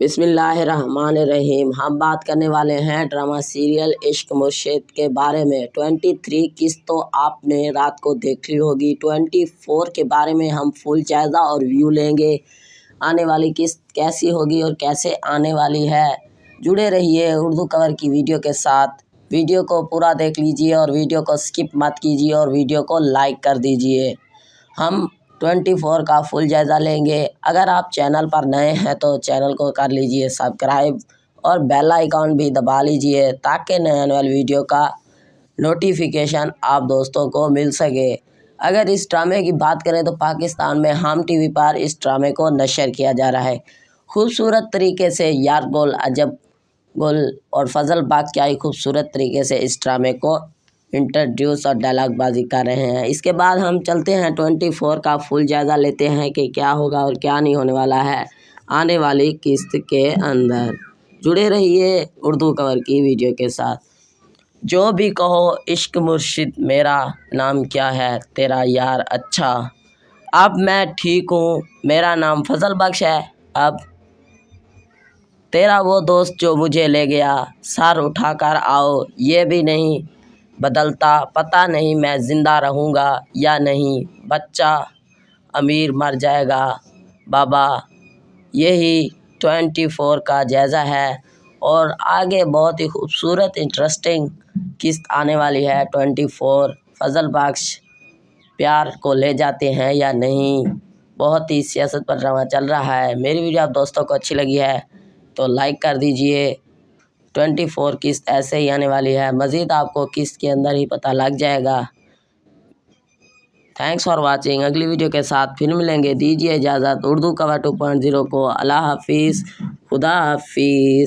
बिस्मिल्लाहिर्रहमानिर्रहीम। हम बात करने वाले हैं ड्रामा सीरियल इश्क मुर्शिद के बारे में। 23 किस्त तो आपने रात को देख ली होगी। 24 के बारे में हम फुल जायज़ा और व्यू लेंगे। आने वाली किस्त कैसी होगी और कैसे आने वाली है, जुड़े रहिए उर्दू कवर की वीडियो के साथ। वीडियो को पूरा देख लीजिए और वीडियो को स्किप मत कीजिए और वीडियो को लाइक कर दीजिए। हम 24 का फुल जायज़ा लेंगे। अगर आप चैनल पर नए हैं तो चैनल को कर लीजिए सब्सक्राइब और बेल आइकॉन भी दबा लीजिए ताकि नए आने वाली वीडियो का नोटिफिकेशन आप दोस्तों को मिल सके। अगर इस ड्रामे की बात करें तो पाकिस्तान में हम टीवी पर इस ड्रामे को नशर किया जा रहा है। खूबसूरत तरीके से यार गोल, अजब गोल और फजल बाग क्या ही खूबसूरत तरीके से इस ड्रामे को इंट्रोड्यूस और डायलॉग बाजी कर रहे हैं। इसके बाद हम चलते हैं 24 का फुल जायज़ा लेते हैं कि क्या होगा और क्या नहीं होने वाला है आने वाली किस्त के अंदर। जुड़े रहिए उर्दू कवर की वीडियो के साथ। जो भी कहो इश्क मुर्शिद, मेरा नाम क्या है तेरा यार अच्छा। अब मैं ठीक हूँ, मेरा नाम फजल बख्श है। अब तेरा वो दोस्त जो मुझे ले गया, सर उठाकर आओ, ये भी नहीं बदलता, पता नहीं मैं ज़िंदा रहूँगा या नहीं। बच्चा अमीर मर जाएगा बाबा। यही 24 का जायज़ा है और आगे बहुत ही खूबसूरत इंटरेस्टिंग किस्त आने वाली है। 24 फजल बख्श प्यार को ले जाते हैं या नहीं, बहुत ही सियासत पर ड्रामा चल रहा है। मेरी वीडियो आप दोस्तों को अच्छी लगी है तो लाइक कर दीजिए। 24 किस्त ऐसे ही आने वाली है, मज़ीद आपको किस्त के अंदर ही पता लग जाएगा। Thanks for watching. अगली वीडियो के साथ फिर मिलेंगे। दीजिए इजाज़त। उर्दू कवर 2.0 को अल्लाह हाफिज़, खुदा हाफिज़।